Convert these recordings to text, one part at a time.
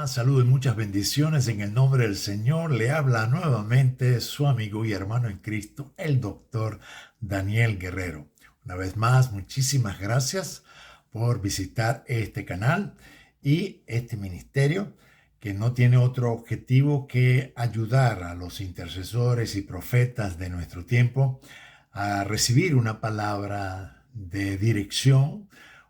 Saludos y muchas bendiciones en el nombre del Señor. Le habla nuevamente su amigo y hermano en Cristo, el doctor Daniel Guerrero. Una vez más, muchísimas gracias por visitar este canal y este ministerio que no tiene otro objetivo que ayudar a los intercesores y profetas de nuestro tiempo a recibir una palabra de dirección,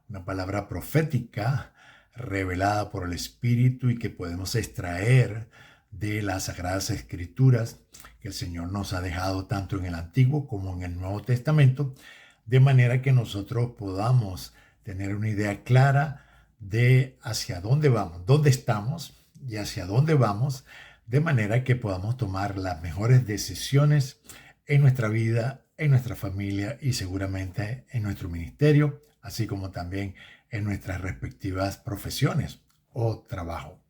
una palabra profética revelada por el Espíritu y que podemos extraer de las Sagradas Escrituras que el Señor nos ha dejado tanto en el Antiguo como en el Nuevo Testamento, de manera que nosotros podamos tener una idea clara de hacia dónde vamos, dónde estamos y hacia dónde vamos, de manera que podamos tomar las mejores decisiones en nuestra vida, en nuestra familia y seguramente en nuestro ministerio, así como también en nuestras respectivas profesiones o trabajo.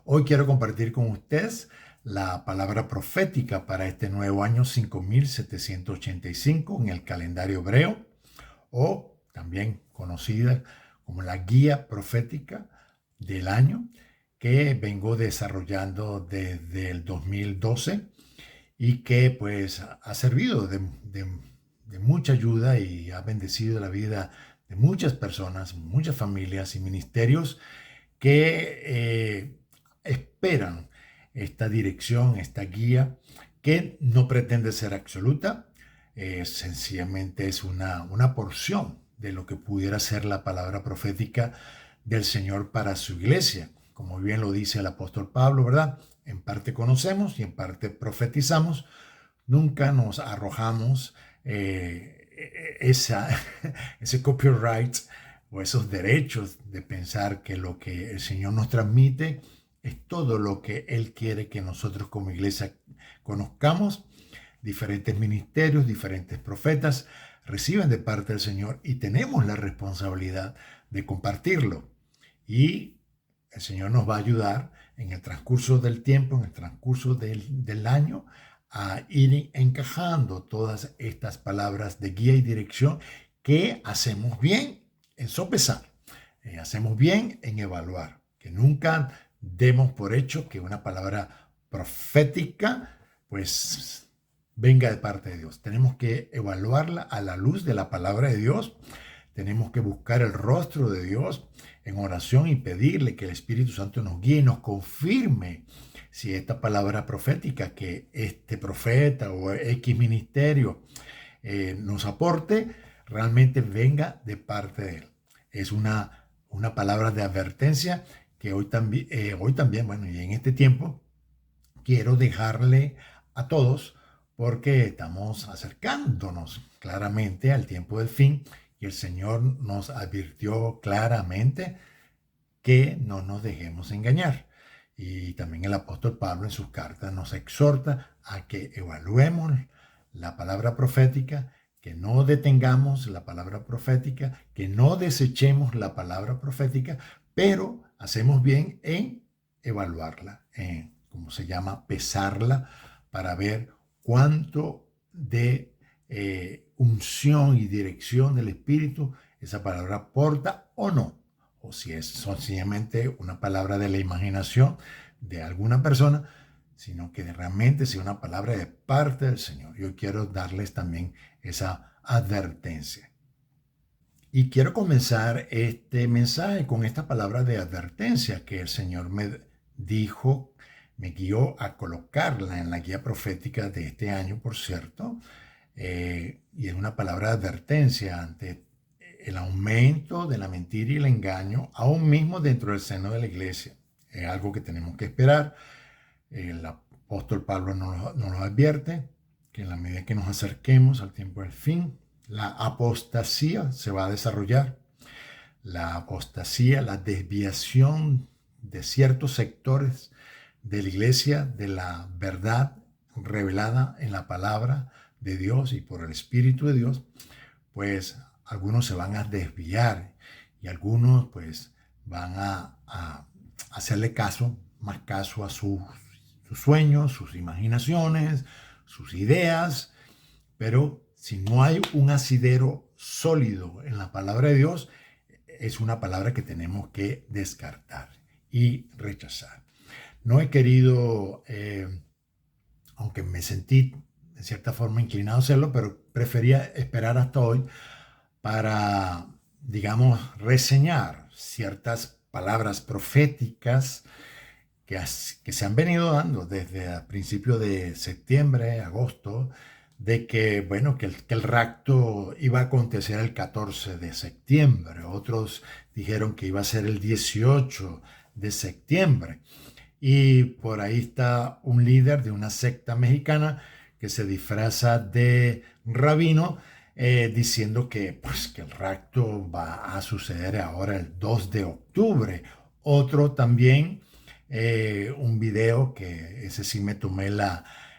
Hoy quiero compartir con ustedes la palabra profética para este nuevo año 5785 en el calendario hebreo, o también conocida como la guía profética del año que vengo desarrollando desde el 2012 y que pues ha servido de mucha ayuda y ha bendecido la vida de muchas personas, muchas familias y ministerios que esperan esta dirección, esta guía, que no pretende ser absoluta, sencillamente es una porción de lo que pudiera ser la palabra profética del Señor para su iglesia. Como bien lo dice el apóstol Pablo, ¿verdad? En parte conocemos y en parte profetizamos. Nunca nos arrojamos ese copyright o esos derechos de pensar que lo que el Señor nos transmite es todo lo que Él quiere que nosotros como iglesia conozcamos. Diferentes ministerios, diferentes profetas reciben de parte del Señor y tenemos la responsabilidad de compartirlo. Y el Señor nos va a ayudar en el transcurso del tiempo, en el transcurso del año, a ir encajando todas estas palabras de guía y dirección que hacemos bien en sopesar, hacemos bien en evaluar, que nunca demos por hecho que una palabra profética pues venga de parte de Dios. Tenemos que evaluarla a la luz de la palabra de Dios. Tenemos que buscar el rostro de Dios en oración y pedirle que el Espíritu Santo nos guíe y nos confirme si esta palabra profética que este profeta o X ministerio nos aporte realmente venga de parte de Él. Es una palabra de advertencia que hoy también, bueno, y en este tiempo quiero dejarle a todos porque estamos acercándonos claramente al tiempo del fin y el Señor nos advirtió claramente que no nos dejemos engañar. Y también el apóstol Pablo en sus cartas nos exhorta a que evaluemos la palabra profética, que no detengamos la palabra profética, que no desechemos la palabra profética, pero hacemos bien en evaluarla, en, como se llama, pesarla para ver cuánto de unción y dirección del Espíritu esa palabra aporta o no, o si es sencillamente una palabra de la imaginación de alguna persona, sino que realmente sea una palabra de parte del Señor. Yo quiero darles también esa advertencia. Y quiero comenzar este mensaje con esta palabra de advertencia que el Señor me dijo, me guió a colocarla en la guía profética de este año, por cierto, y es una palabra de advertencia ante el aumento de la mentira y el engaño, aún mismo dentro del seno de la iglesia. Es algo que tenemos que esperar. El apóstol Pablo nos advierte que en la medida que nos acerquemos al tiempo del fin, la apostasía se va a desarrollar. La apostasía, la desviación de ciertos sectores de la iglesia, de la verdad revelada en la palabra de Dios y por el Espíritu de Dios, pues algunos se van a desviar y algunos pues van a hacerle más caso a sus sueños, sus imaginaciones, sus ideas, pero si no hay un asidero sólido en la palabra de Dios, es una palabra que tenemos que descartar y rechazar. No he querido, aunque me sentí en cierta forma inclinado a hacerlo, pero prefería esperar hasta hoy para, digamos, reseñar ciertas palabras proféticas que se han venido dando desde a principios de septiembre, agosto, de que, bueno, que el rapto iba a acontecer el 14 de septiembre. Otros dijeron que iba a ser el 18 de septiembre. Y por ahí está un líder de una secta mexicana que se disfraza de rabino, diciendo que, pues, que el rapto va a suceder ahora el 2 de octubre. Otro también, un video que ese sí me tomé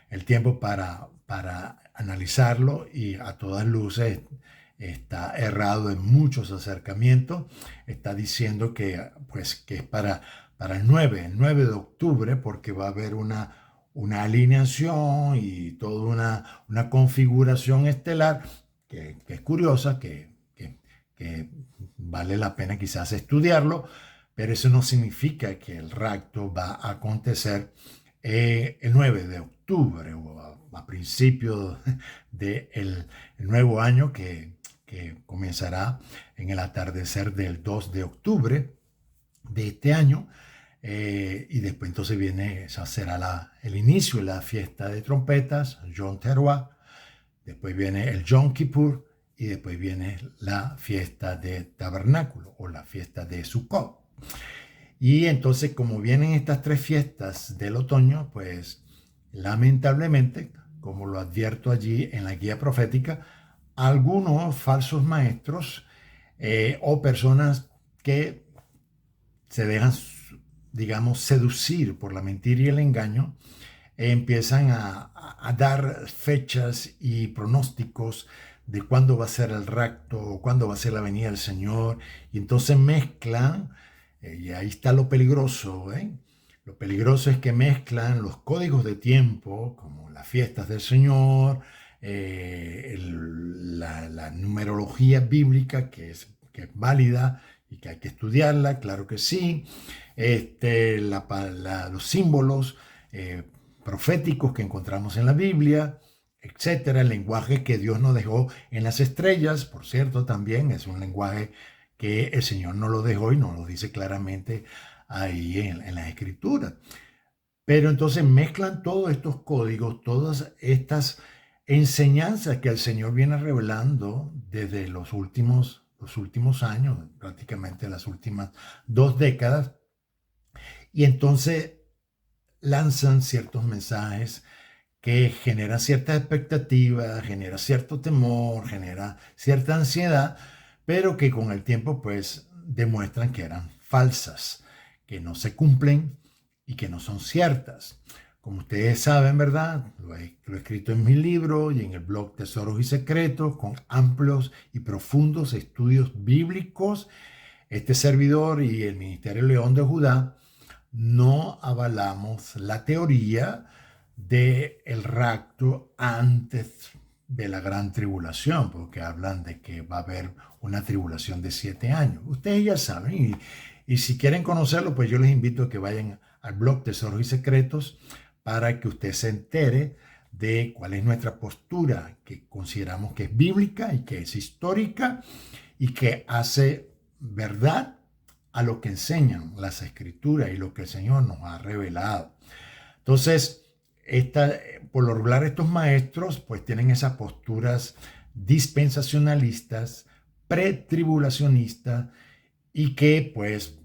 el tiempo para analizarlo y a todas luces está errado en muchos acercamientos. Está diciendo que, pues, que es para el 9 de octubre, porque va a haber una alineación y toda una configuración estelar que es curiosa, que vale la pena quizás estudiarlo, pero eso no significa que el rapto va a acontecer el 9 de octubre o a principios del nuevo año que comenzará en el atardecer del 2 de octubre de este año. Y después entonces viene, esa será el inicio de la fiesta de trompetas, Yom Teruah. Después viene el Yom Kippur y después viene la fiesta de tabernáculo o la fiesta de Sukkot. Y entonces, como vienen estas tres fiestas del otoño, pues lamentablemente, como lo advierto allí en la guía profética, algunos falsos maestros o personas que se dejan, digamos, seducir por la mentira y el engaño, empiezan a dar fechas y pronósticos de cuándo va a ser el rapto, cuándo va a ser la venida del Señor, y entonces mezclan, y ahí está lo peligroso, ¿eh? Lo peligroso es que mezclan los códigos de tiempo, como las fiestas del Señor, la numerología bíblica, que es válida y que hay que estudiarla, claro que sí, los símbolos proféticos que encontramos en la Biblia, etcétera, el lenguaje que Dios nos dejó en las estrellas, por cierto, también es un lenguaje que el Señor nos lo dejó y nos lo dice claramente ahí en la Escritura. Pero entonces mezclan todos estos códigos, todas estas enseñanzas que el Señor viene revelando desde los últimos años, prácticamente las últimas 2 décadas, y entonces lanzan ciertos mensajes que generan cierta expectativa, genera cierto temor, genera cierta ansiedad, pero que con el tiempo pues demuestran que eran falsas, que no se cumplen y que no son ciertas. Como ustedes saben, ¿verdad? Lo he escrito en mi libro y en el blog Tesoros y Secretos, con amplios y profundos estudios bíblicos. Este servidor y el Ministerio León de Judá no avalamos la teoría del rapto antes de la gran tribulación, porque hablan de que va a haber una tribulación de 7 años. Ustedes ya saben, y si quieren conocerlo, pues yo les invito a que vayan al blog Tesoros y Secretos para que usted se entere de cuál es nuestra postura, que consideramos que es bíblica y que es histórica y que hace verdad a lo que enseñan las escrituras y lo que el Señor nos ha revelado. Entonces, por lo regular estos maestros pues tienen esas posturas dispensacionalistas, pretribulacionistas y que pues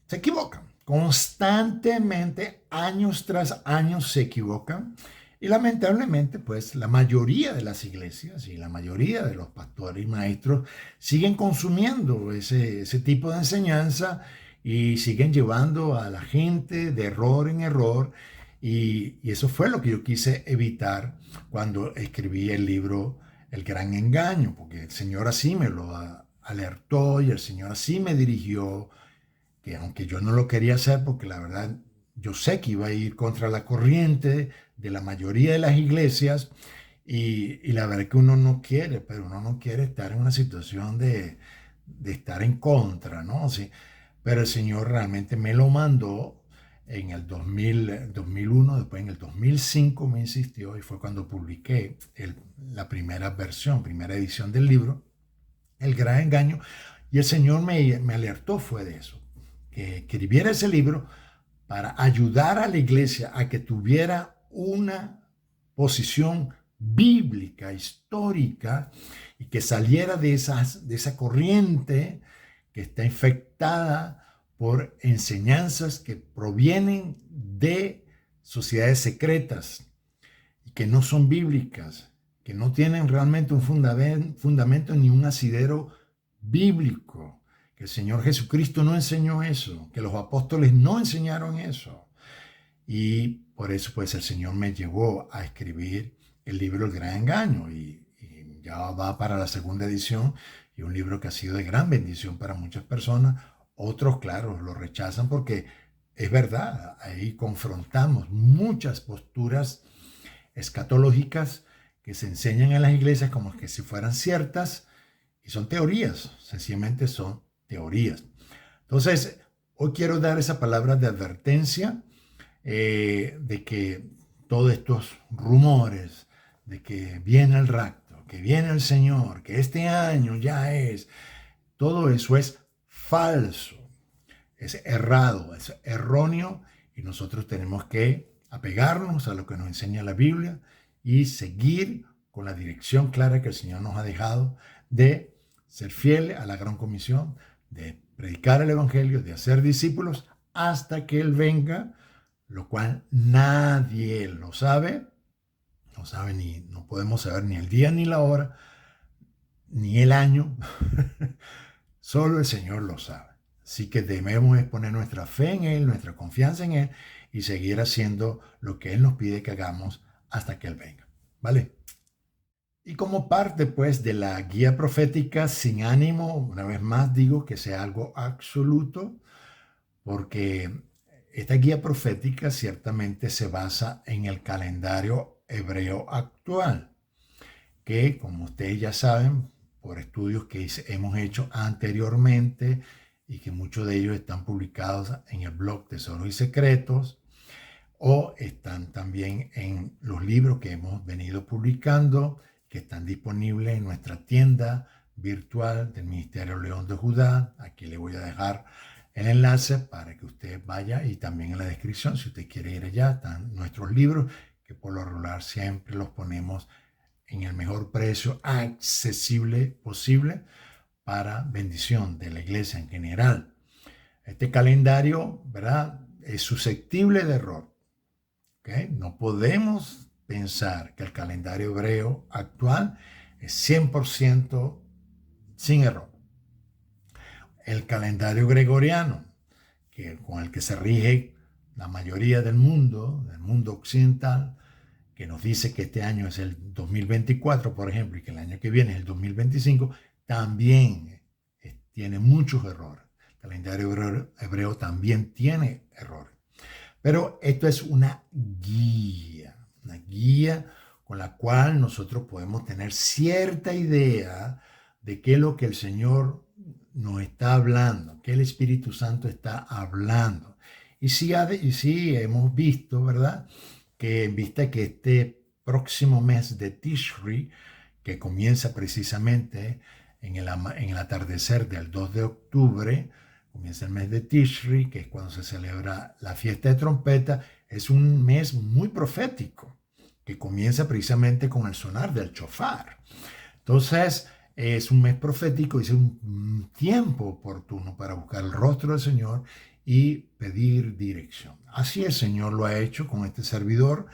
se equivocan. Constantemente, años tras años se equivocan y lamentablemente pues la mayoría de las iglesias y la mayoría de los pastores y maestros siguen consumiendo ese tipo de enseñanza y siguen llevando a la gente de error en error. Y eso fue lo que yo quise evitar cuando escribí el libro El Gran Engaño, porque el Señor así me lo alertó y el Señor así me dirigió, que aunque yo no lo quería hacer, porque la verdad yo sé que iba a ir contra la corriente de la mayoría de las iglesias, y la verdad que uno no quiere, pero uno no quiere estar en una situación de estar en contra, ¿no? Sí, pero el Señor realmente me lo mandó en el 2001, después en el 2005 me insistió y fue cuando publiqué la primera versión, primera edición del libro, El Gran Engaño, y el Señor me alertó fue de eso, que escribiera ese libro para ayudar a la iglesia a que tuviera una posición bíblica, histórica, y que saliera de esa corriente que está infectada por enseñanzas que provienen de sociedades secretas y que no son bíblicas, que no tienen realmente un fundamento ni un asidero bíblico, que el Señor Jesucristo no enseñó eso, que los apóstoles no enseñaron eso. Y por eso pues el Señor me llevó a escribir el libro El Gran Engaño y ya va para la segunda edición, y un libro que ha sido de gran bendición para muchas personas. Otros, claro, lo rechazan porque es verdad, ahí confrontamos muchas posturas escatológicas que se enseñan en las iglesias como que si fueran ciertas, y son teorías, sencillamente son teorías. Entonces, hoy quiero dar esa palabra de advertencia de que todos estos rumores de que viene el rapto, que viene el Señor, que este año ya es, todo eso es falso, es errado, es erróneo, y nosotros tenemos que apegarnos a lo que nos enseña la Biblia y seguir con la dirección clara que el Señor nos ha dejado de ser fiel a la gran comisión, de predicar el evangelio, de hacer discípulos hasta que Él venga, lo cual nadie lo sabe, no podemos saber ni el día ni la hora, ni el año, solo el Señor lo sabe. Así que debemos poner nuestra fe en Él, nuestra confianza en Él y seguir haciendo lo que Él nos pide que hagamos hasta que Él venga, ¿vale? Y como parte pues de la guía profética sin ánimo, una vez más digo que sea algo absoluto, porque esta guía profética ciertamente se basa en el calendario hebreo actual, que como ustedes ya saben, por estudios que hemos hecho anteriormente y que muchos de ellos están publicados en el blog Tesoros y Secretos, o están también en los libros que hemos venido publicando, que están disponibles en nuestra tienda virtual del Ministerio León de Judá. Aquí le voy a dejar el enlace para que usted vaya, y también en la descripción, si usted quiere ir allá, están nuestros libros, que por lo regular siempre los ponemos en el mejor precio accesible posible para bendición de la iglesia en general. Este calendario, ¿verdad?, es susceptible de error. ¿Okay? No podemos pensar que el calendario hebreo actual es 100% sin error. El calendario gregoriano, con el que se rige la mayoría del mundo occidental, que nos dice que este año es el 2024, por ejemplo, y que el año que viene es el 2025, también tiene muchos errores. El calendario hebreo también tiene errores. Pero esto es una guía con la cual nosotros podemos tener cierta idea de qué es lo que el Señor nos está hablando, qué el Espíritu Santo está hablando. Y sí hemos visto, ¿verdad?, que en vista que este próximo mes de Tishri, que comienza precisamente en el atardecer del 2 de octubre, comienza el mes de Tishri, que es cuando se celebra la fiesta de trompeta, es un mes muy profético, que comienza precisamente con el sonar del shofar. Entonces, es un mes profético y es un tiempo oportuno para buscar el rostro del Señor y pedir dirección. Así el Señor lo ha hecho con este servidor.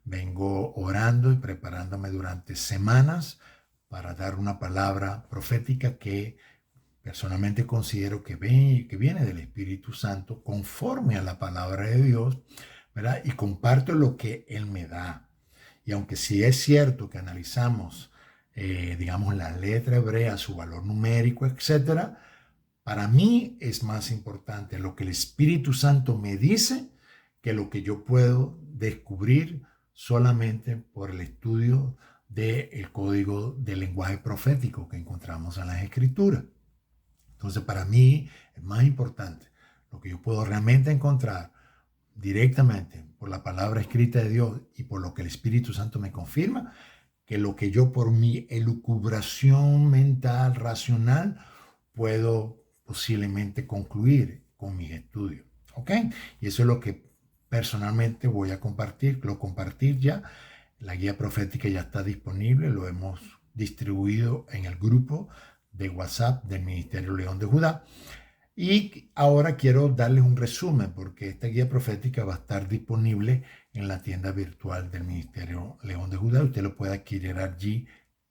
Vengo orando y preparándome durante semanas para dar una palabra profética que personalmente considero que viene del Espíritu Santo, conforme a la palabra de Dios, ¿verdad? Y comparto lo que Él me da. Y aunque sí es cierto que analizamos, digamos, la letra hebrea, su valor numérico, etc., para mí es más importante lo que el Espíritu Santo me dice que lo que yo puedo descubrir solamente por el estudio del código del lenguaje profético que encontramos en las Escrituras. Entonces, para mí es más importante lo que yo puedo realmente encontrar directamente por la palabra escrita de Dios y por lo que el Espíritu Santo me confirma, que lo que yo por mi elucubración mental, racional, puedo posiblemente concluir con mis estudios. ¿Ok? Y eso es lo que personalmente voy a compartir, lo compartir ya. La guía profética ya está disponible, lo hemos distribuido en el grupo de WhatsApp del Ministerio León de Judá. Y ahora quiero darles un resumen porque esta guía profética va a estar disponible en la tienda virtual del Ministerio León de Judá. Usted lo puede adquirir allí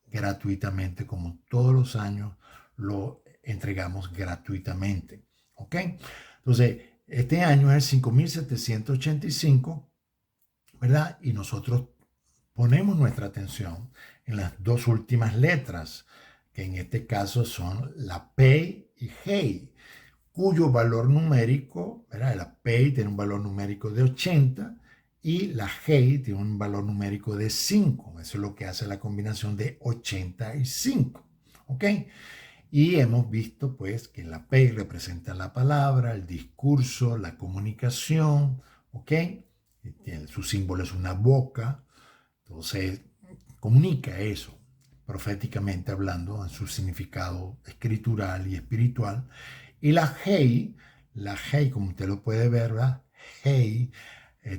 gratuitamente, como todos los años lo entregamos gratuitamente. ¿Ok? Entonces, este año es 5785, ¿verdad? Y nosotros ponemos nuestra atención en las dos últimas letras, que en este caso son la P y G, cuyo valor numérico, ¿verdad? La P tiene un valor numérico de 80 y la G tiene un valor numérico de 5. Eso es lo que hace la combinación de 85. ¿Ok? Y hemos visto pues que la P representa la palabra, el discurso, la comunicación. ¿Ok? Su símbolo es una boca. Entonces, comunica eso, proféticamente hablando, en su significado escritural y espiritual. Y la Hei, como usted lo puede ver, ¿verdad? Hei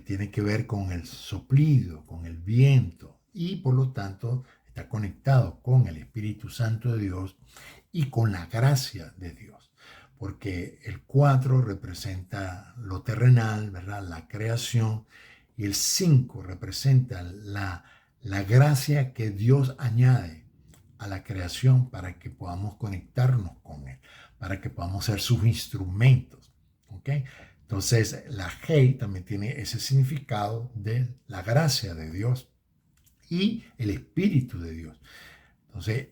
tiene que ver con el soplido, con el viento, y por lo tanto está conectado con el Espíritu Santo de Dios y con la gracia de Dios. Porque el 4 representa lo terrenal, ¿verdad? La creación, y el 5 representa la gracia que Dios añade a la creación para que podamos conectarnos con Él, para que podamos ser sus instrumentos. ¿Ok? Entonces, la Hei también tiene ese significado de la gracia de Dios y el Espíritu de Dios. Entonces,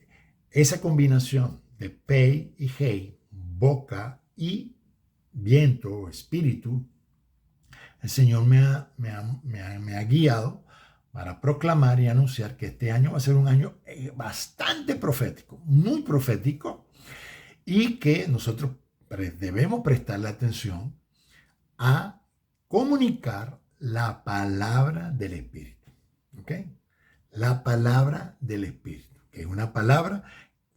esa combinación de Pei y Hei, boca y viento o espíritu, el Señor me ha guiado para proclamar y anunciar que este año va a ser un año bastante profético, muy profético, y que nosotros debemos prestarle atención a comunicar la palabra del Espíritu. ¿Ok? La palabra del Espíritu, que es una palabra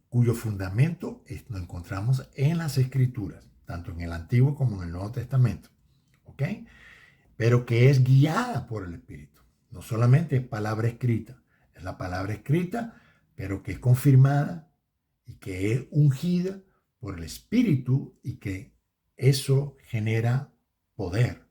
cuyo fundamento lo encontramos en las Escrituras, tanto en el Antiguo como en el Nuevo Testamento. ¿Ok? Pero que es guiada por el Espíritu. No solamente es palabra escrita, es la palabra escrita, pero que es confirmada y que es ungida por el Espíritu y que eso genera poder.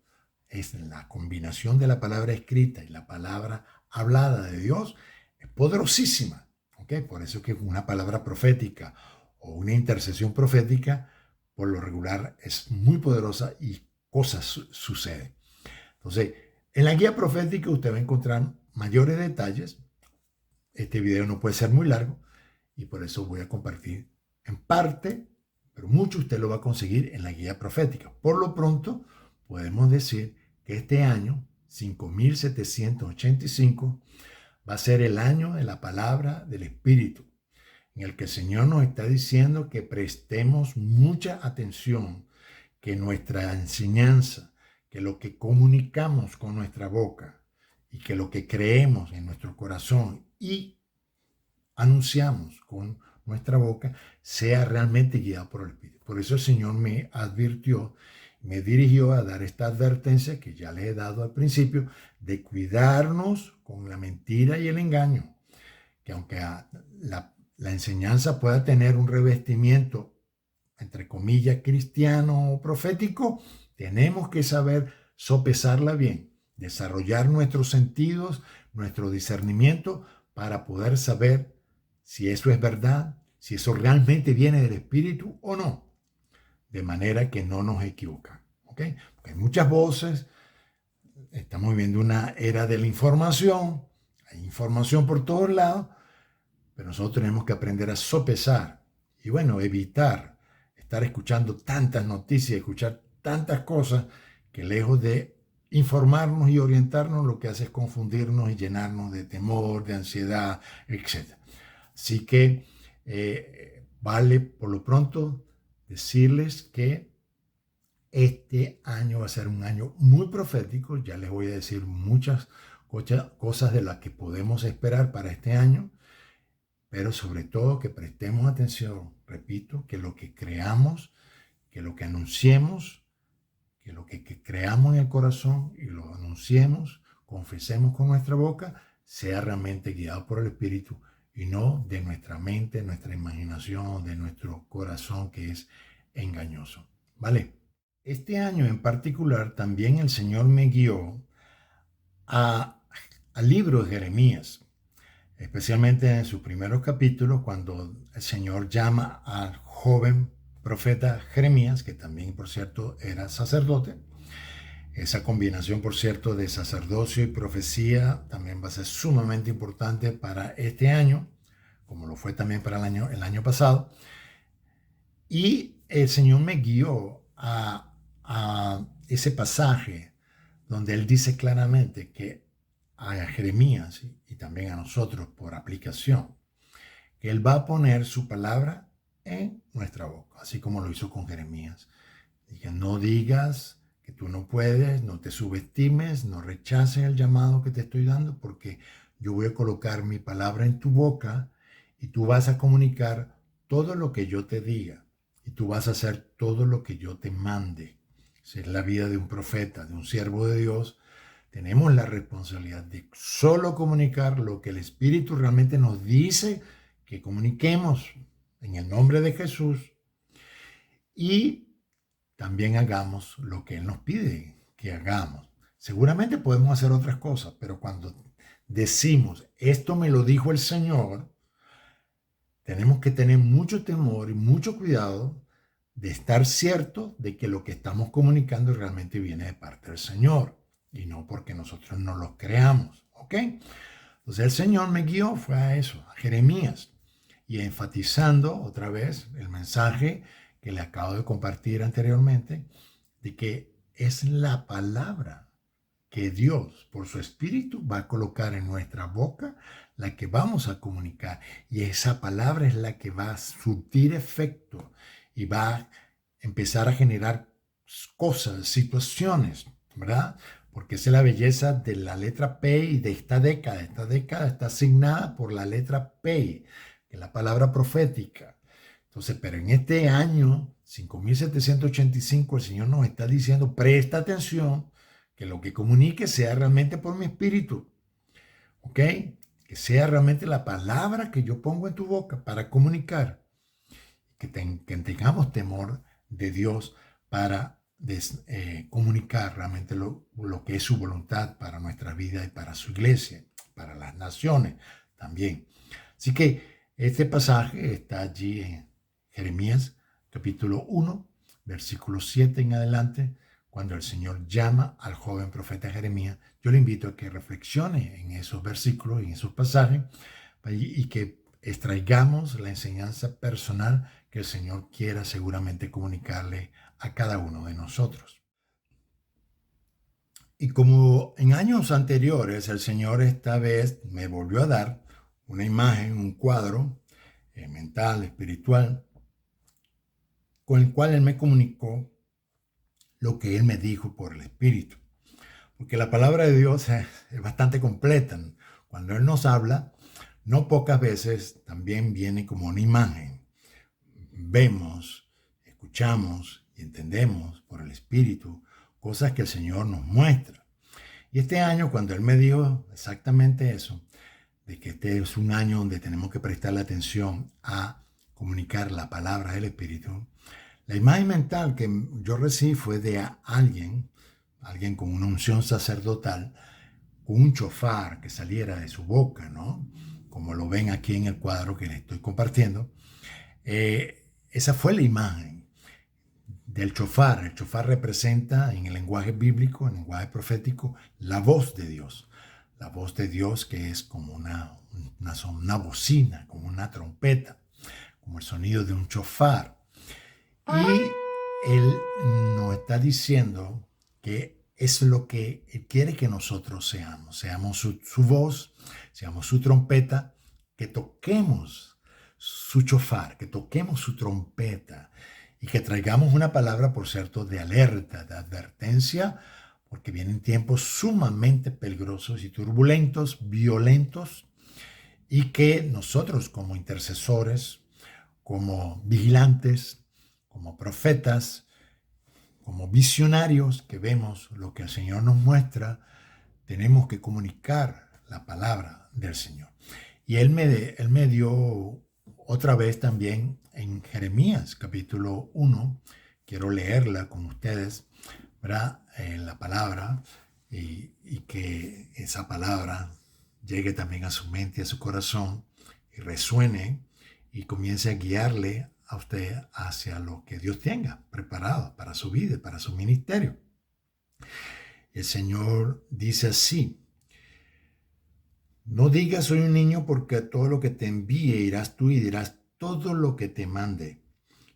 Es la combinación de la palabra escrita y la palabra hablada de Dios, es poderosísima. ¿Okay? Por eso que una palabra profética o una intercesión profética, por lo regular, es muy poderosa y cosas suceden. Entonces, en la guía profética usted va a encontrar mayores detalles. Este video no puede ser muy largo y por eso voy a compartir en parte, pero mucho usted lo va a conseguir en la guía profética. Por lo pronto, podemos decir que este año, 5785, va a ser el año de la palabra del Espíritu, en el que el Señor nos está diciendo que prestemos mucha atención, que nuestra enseñanza, que lo que comunicamos con nuestra boca y que lo que creemos en nuestro corazón y anunciamos con nuestra boca sea realmente guiado por el Espíritu. Por eso el Señor me advirtió, me dirigió a dar esta advertencia que ya le he dado al principio, de cuidarnos con la mentira y el engaño, que aunque la enseñanza pueda tener un revestimiento, entre comillas, cristiano o profético, tenemos que saber sopesarla bien, desarrollar nuestros sentidos, nuestro discernimiento para poder saber si eso es verdad, si eso realmente viene del Espíritu o no, de manera que no nos equivocan. ¿Okay? Porque hay muchas voces, estamos viviendo una era de la información, hay información por todos lados, pero nosotros tenemos que aprender a sopesar y bueno, evitar estar escuchando tantas noticias, escuchar tantas cosas que lejos de informarnos y orientarnos, lo que hace es confundirnos y llenarnos de temor, de ansiedad, etc. Así que vale por lo pronto decirles que este año va a ser un año muy profético. Ya les voy a decir muchas cosas de las que podemos esperar para este año, pero sobre todo que prestemos atención, repito, que lo que creamos, que lo que anunciemos, que lo que creamos en el corazón y lo anunciemos, confesemos con nuestra boca, sea realmente guiado por el Espíritu y no de nuestra mente, nuestra imaginación, de nuestro corazón que es engañoso. ¿Vale? Este año en particular también el Señor me guió al libro de Jeremías, especialmente en sus primeros capítulos, cuando el Señor llama al joven profeta Jeremías, que también, por cierto, era sacerdote. Esa combinación, por cierto, de sacerdocio y profecía también va a ser sumamente importante para este año, como lo fue también para el año pasado. Y el Señor me guió a ese pasaje donde Él dice claramente que a Jeremías y también a nosotros por aplicación, que Él va a poner su palabra en nuestra boca, así como lo hizo con Jeremías. Y que no digas que tú no puedes, no te subestimes, no rechaces el llamado que te estoy dando, porque yo voy a colocar mi palabra en tu boca y tú vas a comunicar todo lo que yo te diga y tú vas a hacer todo lo que yo te mande. Si es la vida de un profeta, de un siervo de Dios, tenemos la responsabilidad de solo comunicar lo que el Espíritu realmente nos dice que comuniquemos en el nombre de Jesús y también hagamos lo que Él nos pide que hagamos. Seguramente podemos hacer otras cosas, pero cuando decimos, esto me lo dijo el Señor, tenemos que tener mucho temor y mucho cuidado de estar cierto de que lo que estamos comunicando realmente viene de parte del Señor y no porque nosotros no lo creamos, ¿ok? Entonces el Señor me guió, fue a eso, a Jeremías, y enfatizando otra vez el mensaje que le acabo de compartir anteriormente, de que es la palabra que Dios, por su Espíritu, va a colocar en nuestra boca, la que vamos a comunicar. Y esa palabra es la que va a surtir efecto y va a empezar a generar cosas, situaciones, ¿verdad? Porque esa es la belleza de la letra P y de esta década. Esta década está asignada por la letra P, que es la palabra profética. Entonces, pero en este año 5785 el Señor nos está diciendo, presta atención, que lo que comunique sea realmente por mi espíritu, ¿ok? Que sea realmente la palabra que yo pongo en tu boca para comunicar, que tengamos temor de Dios para comunicar realmente lo que es su voluntad para nuestra vida y para su iglesia, para las naciones también. Así que este pasaje está allí en Jeremías capítulo 1, versículo 7 en adelante, cuando el Señor llama al joven profeta Jeremías. Yo le invito a que reflexione en esos versículos, en esos pasajes, y que extraigamos la enseñanza personal que el Señor quiera seguramente comunicarle a cada uno de nosotros. Y como en años anteriores, el Señor esta vez me volvió a dar una imagen, un cuadro mental, espiritual, con el cual Él me comunicó lo que Él me dijo por el Espíritu. Porque la palabra de Dios es bastante completa. Cuando Él nos habla, no pocas veces también viene como una imagen. Vemos, escuchamos y entendemos por el Espíritu cosas que el Señor nos muestra. Y este año, cuando Él me dijo exactamente eso, de que este es un año donde tenemos que prestarle atención a comunicar la palabra del Espíritu, la imagen mental que yo recibí fue de alguien con una unción sacerdotal, con un chofar que saliera de su boca, ¿no? Como lo ven aquí en el cuadro que les estoy compartiendo. Esa fue la imagen del chofar. El chofar representa en el lenguaje bíblico, en el lenguaje profético, la voz de Dios. La voz de Dios que es como una bocina, como una trompeta, como el sonido de un chofar. Y Él nos está diciendo que es lo que Él quiere que nosotros seamos su voz, seamos su trompeta, que toquemos su chofar, que toquemos su trompeta y que traigamos una palabra, por cierto, de alerta, de advertencia, porque vienen tiempos sumamente peligrosos y turbulentos, violentos, y que nosotros como intercesores, como vigilantes, como profetas, como visionarios que vemos lo que el Señor nos muestra, tenemos que comunicar la palabra del Señor. Y él me dio otra vez también en Jeremías capítulo 1, quiero leerla con ustedes, ¿verdad? La palabra y que esa palabra llegue también a su mente y a su corazón y resuene y comience a guiarle a usted hacia lo que Dios tenga preparado para su vida, para su ministerio. El Señor dice así: no digas soy un niño, porque a todo lo que te envíe irás tú y dirás todo lo que te mande.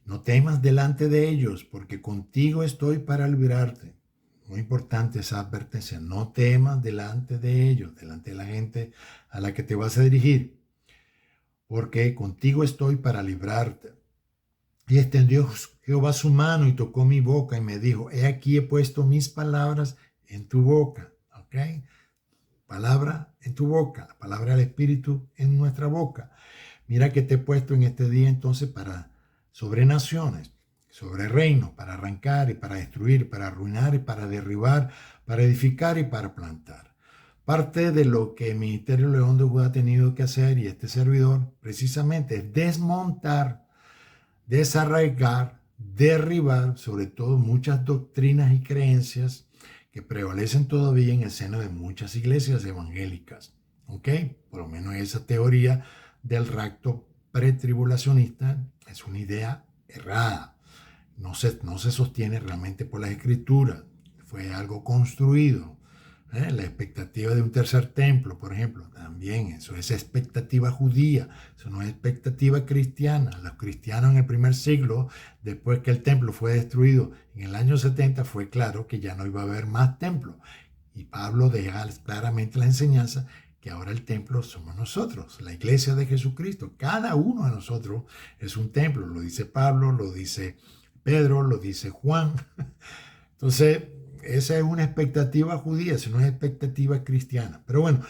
No temas delante de ellos, porque contigo estoy para librarte. Muy importante esa advertencia. No temas delante de ellos, delante de la gente a la que te vas a dirigir, porque contigo estoy para librarte. Y extendió Jehová su mano y tocó mi boca y me dijo: he aquí he puesto mis palabras en tu boca. ¿Ok? Palabra en tu boca, la palabra del Espíritu en nuestra boca. Mira que te he puesto en este día entonces para sobre naciones, sobre reinos, para arrancar y para destruir, para arruinar y para derribar, para edificar y para plantar. Parte de lo que el Ministerio León de Judá ha tenido que hacer, y este servidor, precisamente es desmontar, desarraigar, derribar, sobre todo muchas doctrinas y creencias que prevalecen todavía en el seno de muchas iglesias evangélicas. ¿Ok? Por lo menos esa teoría del rapto pretribulacionista es una idea errada. No se sostiene realmente por las escrituras. Fue algo construido. La expectativa de un tercer templo, por ejemplo, también eso es expectativa judía, eso no es expectativa cristiana. Los cristianos en el primer siglo, después que el templo fue destruido en el año 70, fue claro que ya no iba a haber más templo. Y Pablo deja claramente la enseñanza que ahora el templo somos nosotros, la iglesia de Jesucristo. Cada uno de nosotros es un templo, lo dice Pablo, lo dice Pedro, lo dice Juan. Entonces, esa es una expectativa judía, esa no es expectativa cristiana. Pero bueno,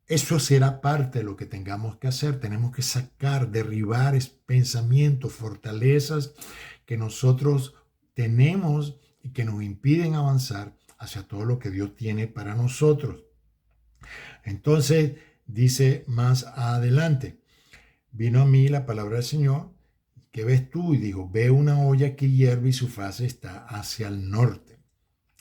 eso será parte de lo que tengamos que hacer. Tenemos que sacar, derribar pensamientos, fortalezas que nosotros tenemos y que nos impiden avanzar hacia todo lo que Dios tiene para nosotros. Entonces, dice más adelante: vino a mí la palabra del Señor. ¿Qué ves tú? Y dijo: ve una olla que hierve y su faz está hacia el norte.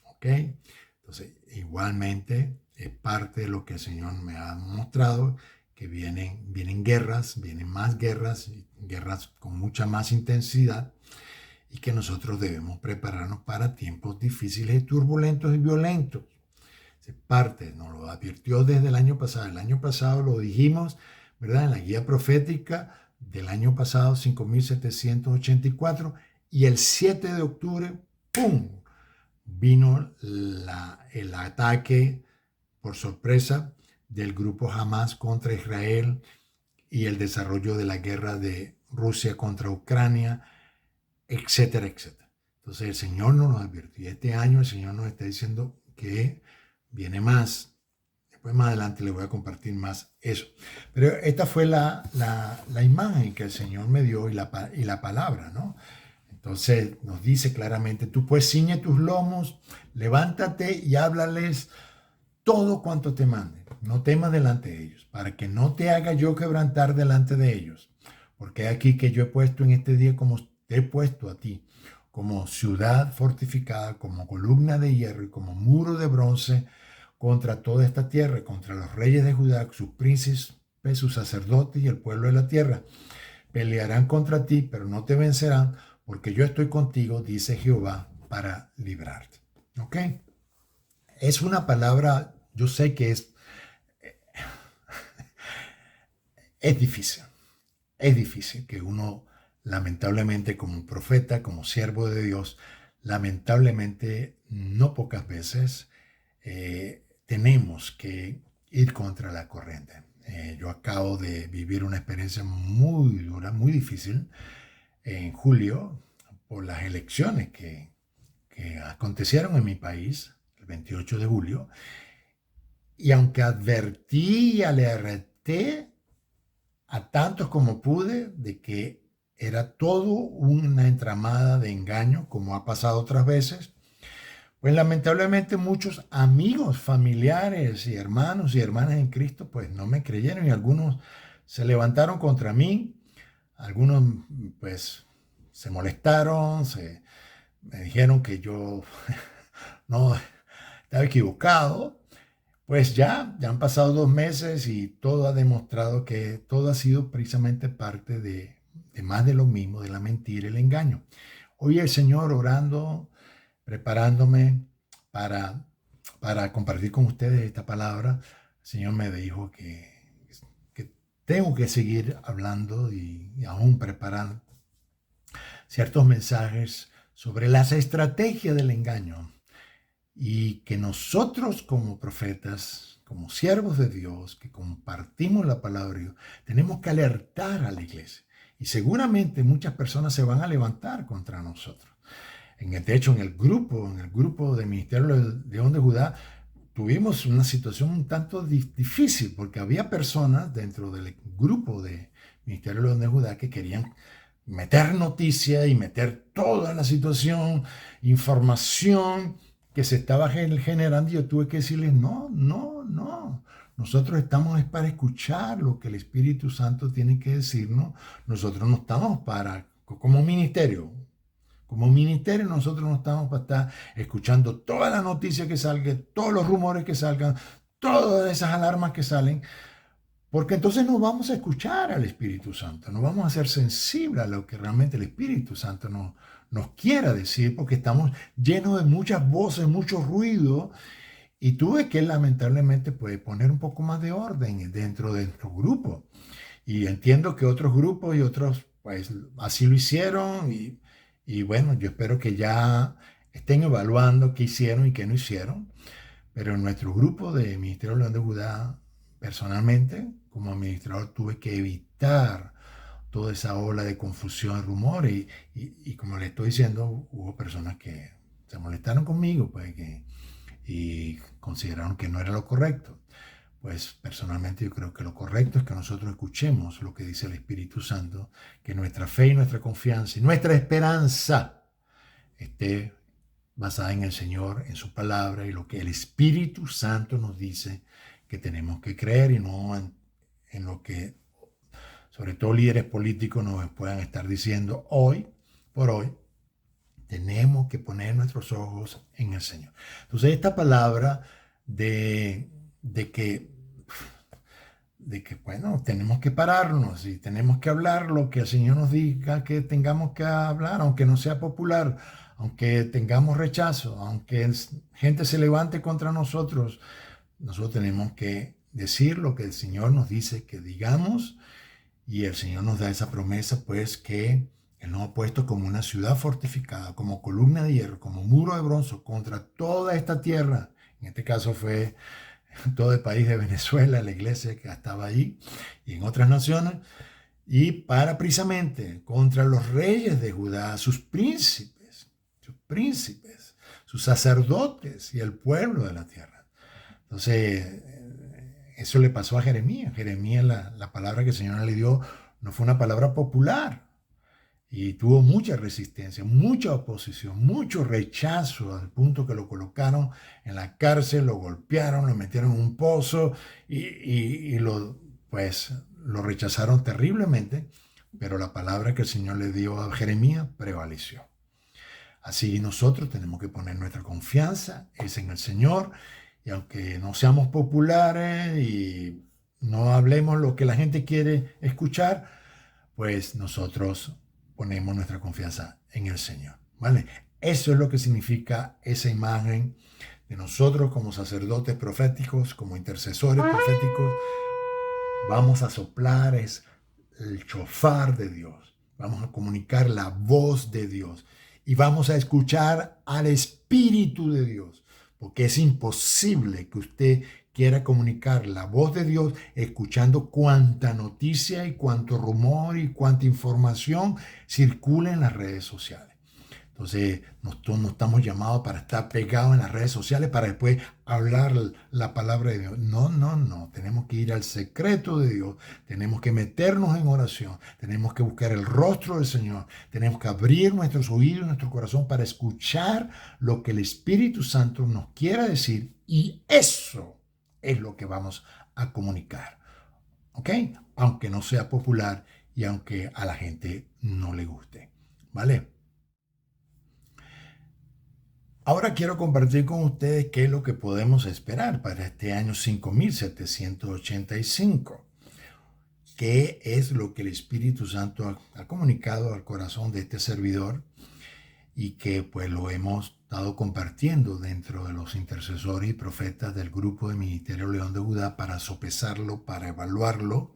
¿Ok? Entonces, igualmente es parte de lo que el Señor me ha mostrado, que vienen guerras, vienen más guerras, guerras con mucha más intensidad, y que nosotros debemos prepararnos para tiempos difíciles, turbulentos y violentos. Es parte, nos lo advirtió desde el año pasado. El año pasado lo dijimos, ¿verdad? En la guía profética del año pasado, 5784, y el 7 de octubre, ¡pum!, vino el ataque por sorpresa del grupo Hamas contra Israel y el desarrollo de la guerra de Rusia contra Ucrania, etcétera, etcétera. Entonces el Señor nos advirtió. Este año el Señor nos está diciendo que viene más. Después más adelante les voy a compartir más eso. Pero esta fue la imagen que el Señor me dio y la palabra, ¿no? Entonces nos dice claramente: tú pues ciñe tus lomos, levántate y háblales todo cuanto te mande. No temas delante de ellos, para que no te haga yo quebrantar delante de ellos. Porque aquí que yo he puesto en este día, como te he puesto a ti, como ciudad fortificada, como columna de hierro y como muro de bronce contra toda esta tierra, contra los reyes de Judá, sus príncipes, sus sacerdotes y el pueblo de la tierra. Pelearán contra ti, pero no te vencerán, porque yo estoy contigo, dice Jehová, para librarte. ¿Ok? Es una palabra, yo sé que es difícil. Es difícil que uno, lamentablemente, como profeta, como siervo de Dios, lamentablemente, no pocas veces, tenemos que ir contra la corriente. Yo acabo de vivir una experiencia muy dura, muy difícil, en julio, por las elecciones que acontecieron en mi país el 28 de julio. Y aunque advertí y alerté a tantos como pude de que era todo una entramada de engaño, como ha pasado otras veces, pues lamentablemente muchos amigos, familiares y hermanos y hermanas en Cristo, pues no me creyeron y algunos se levantaron contra mí, algunos pues se molestaron, me dijeron que yo no estaba equivocado. Pues ya han pasado 2 meses y todo ha demostrado que todo ha sido precisamente parte de más de lo mismo, de la mentira y el engaño. Hoy el Señor orando, preparándome para, para compartir con ustedes esta palabra, el Señor me dijo que tengo que seguir hablando y aún preparando ciertos mensajes sobre las estrategias del engaño. Y que nosotros como profetas, como siervos de Dios, que compartimos la palabra de Dios, tenemos que alertar a la iglesia. Y seguramente muchas personas se van a levantar contra nosotros. De hecho, en el grupo de Ministerio de León de Judá, tuvimos una situación un tanto difícil, porque había personas dentro del grupo de Ministerio de León de Judá que querían meter noticia y meter toda la situación, información que se estaba generando, y yo tuve que decirles, no. Nosotros estamos para escuchar lo que el Espíritu Santo tiene que decirnos. Nosotros no estamos como ministerio nosotros no estamos para estar escuchando toda la noticia que salga, todos los rumores que salgan, todas esas alarmas que salen, porque entonces no vamos a escuchar al Espíritu Santo, no vamos a ser sensibles a lo que realmente el Espíritu Santo nos quiera decir, porque estamos llenos de muchas voces, mucho ruido, y tuve que lamentablemente pues, poner un poco más de orden dentro de nuestro grupo. Y entiendo que otros grupos y otros pues así lo hicieron, y bueno, yo espero que ya estén evaluando qué hicieron y qué no hicieron, pero en nuestro grupo de Ministerio de León de Judá, personalmente, como administrador, tuve que evitar toda esa ola de confusión, rumores, y como le estoy diciendo, hubo personas que se molestaron conmigo pues, y consideraron que no era lo correcto. Pues personalmente yo creo que lo correcto es que nosotros escuchemos lo que dice el Espíritu Santo, que nuestra fe y nuestra confianza y nuestra esperanza esté basada en el Señor, en su palabra y lo que el Espíritu Santo nos dice que tenemos que creer, y no en lo que sobre todo líderes políticos nos puedan estar diciendo hoy por hoy. Tenemos que poner nuestros ojos en el Señor. Entonces esta palabra de que bueno, tenemos que pararnos y tenemos que hablar lo que el Señor nos diga que tengamos que hablar, aunque no sea popular, aunque tengamos rechazo, aunque gente se levante contra nosotros tenemos que decir lo que el Señor nos dice que digamos, y el Señor nos da esa promesa, pues que Él nos ha puesto como una ciudad fortificada, como columna de hierro, como muro de bronce contra toda esta tierra. En este caso fue todo el país de Venezuela, la iglesia que estaba allí, y en otras naciones, y para precisamente contra los reyes de Judá, sus príncipes, sus sacerdotes y el pueblo de la tierra. Entonces, eso le pasó a Jeremías. Jeremías, la palabra que el Señor le dio no fue una palabra popular, y tuvo mucha resistencia, mucha oposición, mucho rechazo, al punto que lo colocaron en la cárcel, lo golpearon, lo metieron en un pozo y lo rechazaron terriblemente, pero la palabra que el Señor le dio a Jeremías prevaleció. Así nosotros tenemos que poner nuestra confianza es en el Señor, y aunque no seamos populares y no hablemos lo que la gente quiere escuchar, pues nosotros ponemos nuestra confianza en el Señor, ¿vale? Eso es lo que significa esa imagen de nosotros como sacerdotes proféticos, como intercesores proféticos. Vamos a soplar el shofar de Dios, vamos a comunicar la voz de Dios y vamos a escuchar al Espíritu de Dios, porque es imposible que usted quiera comunicar la voz de Dios escuchando cuánta noticia y cuánto rumor y cuánta información circula en las redes sociales. Entonces, no estamos llamados para estar pegados en las redes sociales para después hablar la palabra de Dios. No, no, no. Tenemos que ir al secreto de Dios. Tenemos que meternos en oración. Tenemos que buscar el rostro del Señor. Tenemos que abrir nuestros oídos y nuestro corazón para escuchar lo que el Espíritu Santo nos quiera decir. Y eso es lo que vamos a comunicar. ¿Ok? Aunque no sea popular y aunque a la gente no le guste. ¿Vale? Ahora quiero compartir con ustedes qué es lo que podemos esperar para este año 5785. ¿Qué es lo que el Espíritu Santo ha comunicado al corazón de este servidor y que pues lo hemos estado compartiendo dentro de los intercesores y profetas del grupo de Ministerio León de Judá para sopesarlo, para evaluarlo?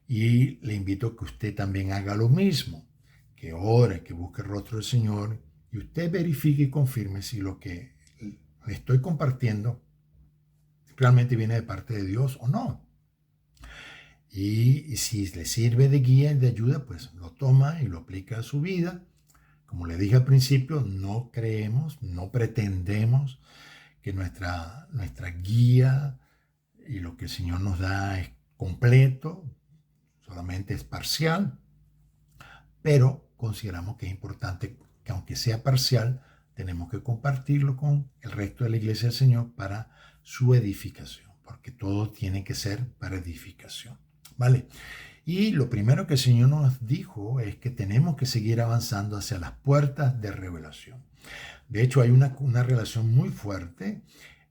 Y le invito a que usted también haga lo mismo, que ore, que busque el rostro del Señor y usted verifique y confirme si lo que le estoy compartiendo realmente viene de parte de Dios o no. Y si le sirve de guía y de ayuda, pues lo toma y lo aplica a su vida. Como le dije al principio, no creemos, no pretendemos que nuestra guía y lo que el Señor nos da es completo, solamente es parcial, pero consideramos que es importante que aunque sea parcial, tenemos que compartirlo con el resto de la iglesia del Señor para su edificación, porque todo tiene que ser para edificación, ¿vale? Y lo primero que el Señor nos dijo es que tenemos que seguir avanzando hacia las puertas de revelación. De hecho, hay una relación muy fuerte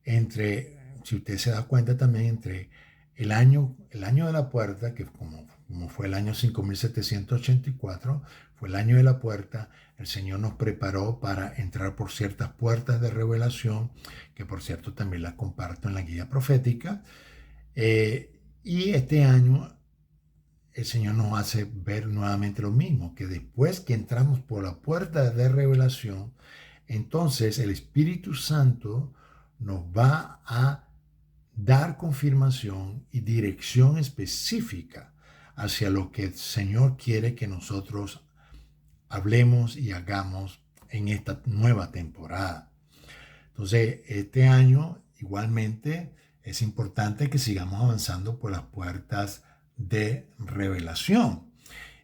entre, si usted se da cuenta también, entre el año de la puerta, que como fue el año 5784, fue el año de la puerta. El Señor nos preparó para entrar por ciertas puertas de revelación, que por cierto también las comparto en la guía profética. Y este año el Señor nos hace ver nuevamente lo mismo, que después que entramos por la puerta de revelación, entonces el Espíritu Santo nos va a dar confirmación y dirección específica hacia lo que el Señor quiere que nosotros hablemos y hagamos en esta nueva temporada. Entonces, este año igualmente es importante que sigamos avanzando por las puertas de revelación.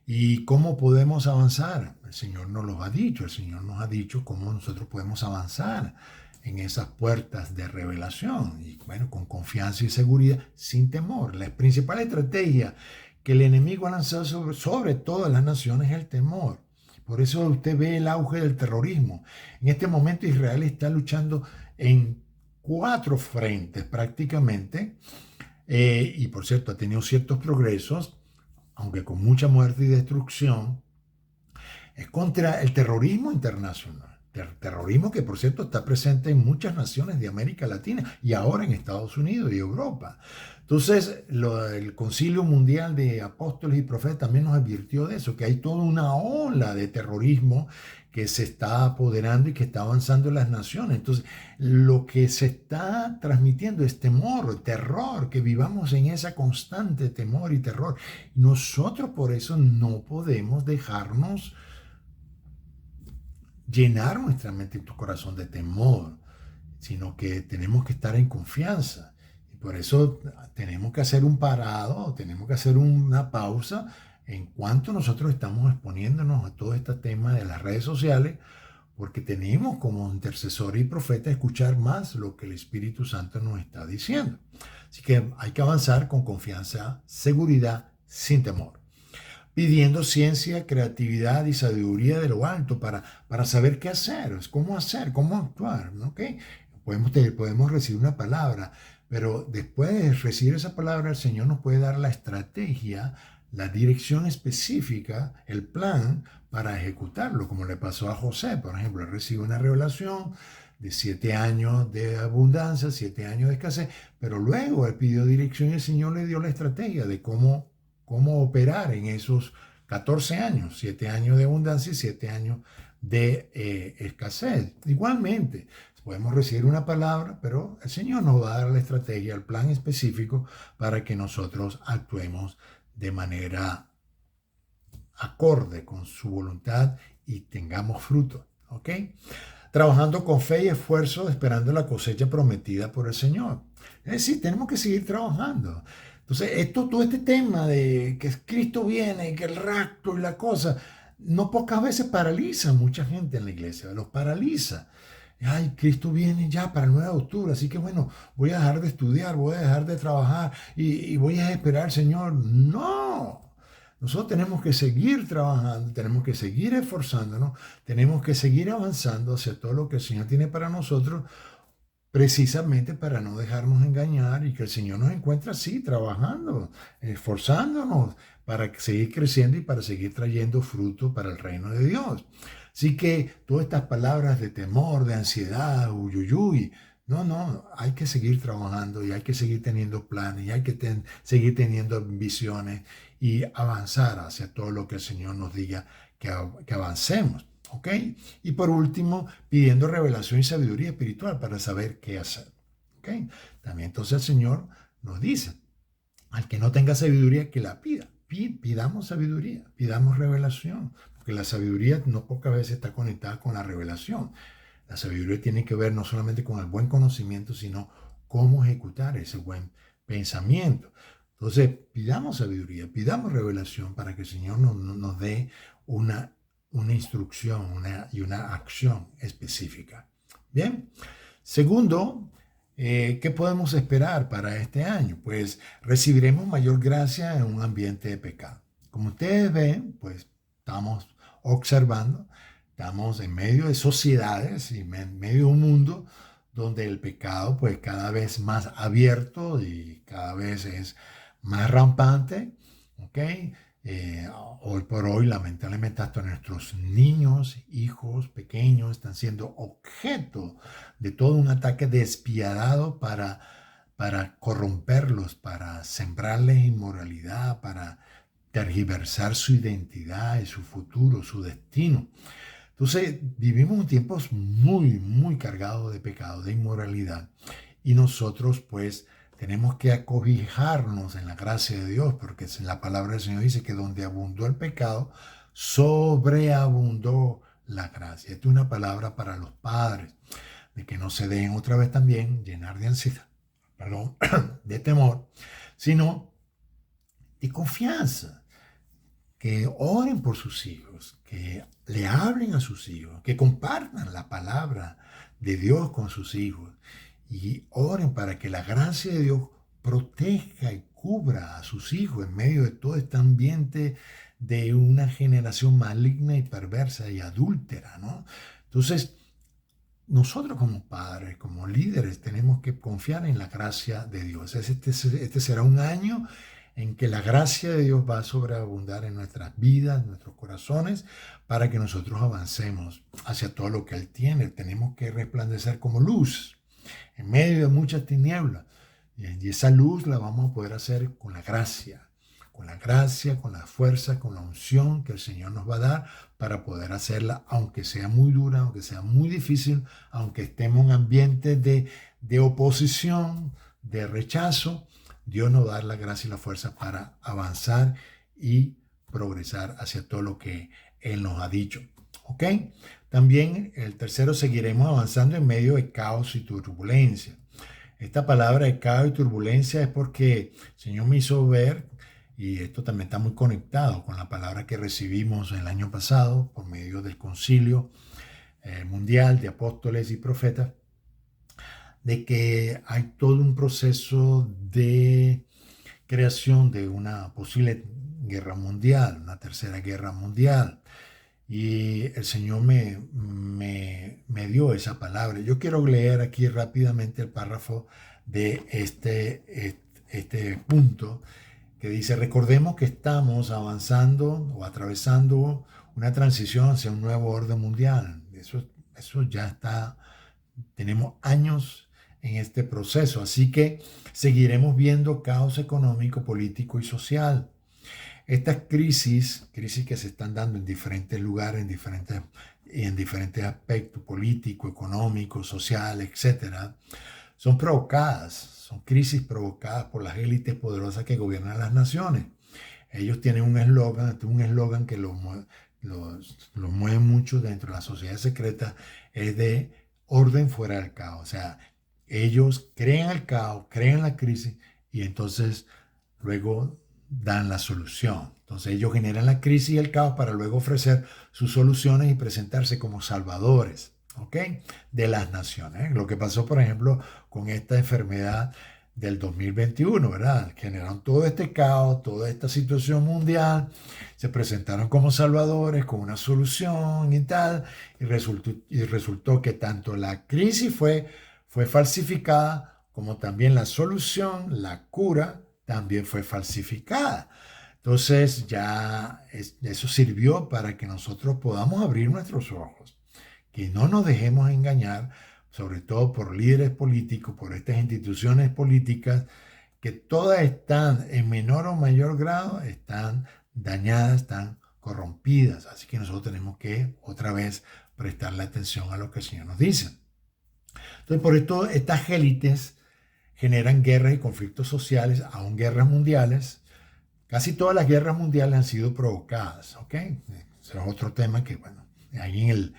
¿Y cómo podemos avanzar? El Señor nos lo ha dicho, el Señor nos ha dicho cómo nosotros podemos avanzar en esas puertas de revelación. Y bueno, con confianza y seguridad, sin temor. La principal estrategia que el enemigo ha lanzado sobre todas las naciones es el temor. Por eso usted ve el auge del terrorismo. En este momento Israel está luchando en 4 frentes prácticamente. Y por cierto, ha tenido ciertos progresos, aunque con mucha muerte y destrucción. Es contra el terrorismo internacional. Terrorismo que, por cierto, está presente en muchas naciones de América Latina y ahora en Estados Unidos y Europa. Entonces, el Concilio Mundial de Apóstoles y Profetas también nos advirtió de eso, que hay toda una ola de terrorismo que se está apoderando y que está avanzando en las naciones. Entonces, lo que se está transmitiendo es temor, terror, que vivamos en esa constante temor y terror. Nosotros por eso no podemos dejarnos llenar nuestra mente y tu corazón de temor, sino que tenemos que estar en confianza. Y por eso tenemos que hacer un parado, tenemos que hacer una pausa en cuanto nosotros estamos exponiéndonos a todo este tema de las redes sociales, porque tenemos como intercesor y profeta escuchar más lo que el Espíritu Santo nos está diciendo. Así que hay que avanzar con confianza, seguridad, sin temor, pidiendo ciencia, creatividad y sabiduría de lo alto para saber qué hacer, cómo actuar, ¿ok? Podemos recibir una palabra, pero después de recibir esa palabra, el Señor nos puede dar la estrategia, la dirección específica, el plan para ejecutarlo, como le pasó a José. Por ejemplo, él recibe una revelación de 7 años de abundancia, 7 años de escasez, pero luego él pidió dirección y el Señor le dio la estrategia de cómo operar en esos 14 años, 7 años de abundancia y 7 años de escasez. Igualmente, podemos recibir una palabra, pero el Señor nos va a dar la estrategia, el plan específico para que nosotros actuemos de manera acorde con su voluntad y tengamos fruto. ¿ok? Trabajando con fe y esfuerzo, esperando la cosecha prometida por el Señor. Es decir, tenemos que seguir trabajando. Entonces, todo este tema de que Cristo viene, que el rapto y la cosa, no pocas veces paraliza a mucha gente en la iglesia, los paraliza. Ay, Cristo viene ya para el 9 de octubre, así que bueno, voy a dejar de estudiar, voy a dejar de trabajar y voy a esperar al Señor. No, nosotros tenemos que seguir trabajando, tenemos que seguir esforzándonos, tenemos que seguir avanzando hacia todo lo que el Señor tiene para nosotros, precisamente para no dejarnos engañar y que el Señor nos encuentre así, trabajando, esforzándonos para seguir creciendo y para seguir trayendo fruto para el reino de Dios. Así que todas estas palabras de temor, de ansiedad, uyuyuy, no, no, hay que seguir trabajando y hay que seguir teniendo planes y hay que seguir teniendo visiones y avanzar hacia todo lo que el Señor nos diga que avancemos. ¿Ok? Y por último, pidiendo revelación y sabiduría espiritual para saber qué hacer. ¿Ok? También entonces el Señor nos dice, al que no tenga sabiduría, que la pida. Pidamos sabiduría, pidamos revelación, porque la sabiduría no pocas veces está conectada con la revelación. La sabiduría tiene que ver no solamente con el buen conocimiento, sino cómo ejecutar ese buen pensamiento. Entonces, pidamos sabiduría, pidamos revelación para que el Señor nos dé una instrucción y una acción específica. Bien. Segundo, ¿qué podemos esperar para este año? Pues recibiremos mayor gracia en un ambiente de pecado. Como ustedes ven, pues estamos observando, estamos en medio de sociedades y en medio de un mundo donde el pecado pues cada vez más abierto y cada vez es más rampante, ¿ok? Hoy por hoy, lamentablemente, hasta nuestros niños, hijos pequeños, están siendo objeto de todo un ataque despiadado para corromperlos, para sembrarles inmoralidad, para tergiversar su identidad y su futuro, su destino. Entonces, vivimos en tiempos muy, muy cargados de pecado, de inmoralidad. Y nosotros, pues, tenemos que acobijarnos en la gracia de Dios, porque la palabra del Señor dice que donde abundó el pecado, sobreabundó la gracia. Esta es una palabra para los padres, de que no se dejen otra vez también llenar de ansiedad, perdón, de temor, sino de confianza, que oren por sus hijos, que le hablen a sus hijos, que compartan la palabra de Dios con sus hijos y oren para que la gracia de Dios proteja y cubra a sus hijos en medio de todo este ambiente de una generación maligna y perversa y adúltera, ¿no? Entonces, nosotros como padres, como líderes, tenemos que confiar en la gracia de Dios. Este será un año en que la gracia de Dios va a sobreabundar en nuestras vidas, en nuestros corazones, para que nosotros avancemos hacia todo lo que Él tiene. Tenemos que resplandecer como luz en medio de muchas tinieblas. Y esa luz la vamos a poder hacer con la gracia, con la fuerza, con la unción que el Señor nos va a dar para poder hacerla, aunque sea muy dura, aunque sea muy difícil, aunque estemos en ambientes de oposición, de rechazo. Dios nos va a dar la gracia y la fuerza para avanzar y progresar hacia todo lo que Él nos ha dicho. ¿Ok? También el tercero, seguiremos avanzando en medio de caos y turbulencia. Esta palabra de caos y turbulencia es porque el Señor me hizo ver, y esto también está muy conectado con la palabra que recibimos el año pasado por medio del concilio mundial de apóstoles y profetas, de que hay todo un proceso de creación de una posible guerra mundial, una tercera guerra mundial. Y el Señor me dio esa palabra. Yo quiero leer aquí rápidamente el párrafo de este punto que dice: recordemos que estamos avanzando o atravesando una transición hacia un nuevo orden mundial. Eso ya está, tenemos años en este proceso, así que seguiremos viendo caos económico, político y social. Estas crisis que se están dando en diferentes lugares, en diferentes aspectos, político, económico, social, etc., son crisis provocadas por las élites poderosas que gobiernan las naciones. Ellos tienen un eslogan los mueve mucho dentro de la sociedad secreta es de orden fuera del caos. O sea, ellos crean el caos, crean la crisis y entonces luego dan la solución. Entonces ellos generan la crisis y el caos para luego ofrecer sus soluciones y presentarse como salvadores, ¿ok? De las naciones. Lo que pasó, por ejemplo, con esta enfermedad del 2021, ¿verdad? Generaron todo este caos, toda esta situación mundial, se presentaron como salvadores, con una solución y tal, y resultó que tanto la crisis fue falsificada, como también la solución, la cura, también fue falsificada. Entonces eso sirvió para que nosotros podamos abrir nuestros ojos, que no nos dejemos engañar, sobre todo por líderes políticos, por estas instituciones políticas, que todas están en menor o mayor grado, están dañadas, están corrompidas. Así que nosotros tenemos que otra vez prestarle atención a lo que el Señor nos dice. Entonces, por esto, estas élites generan guerras y conflictos sociales, aún guerras mundiales. Casi todas las guerras mundiales han sido provocadas, ¿ok? Ese es otro tema que, bueno, ahí en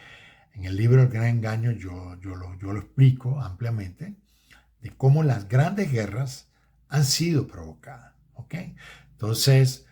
el libro El Gran Engaño yo lo explico ampliamente, de cómo las grandes guerras han sido provocadas, ¿ok? Entonces,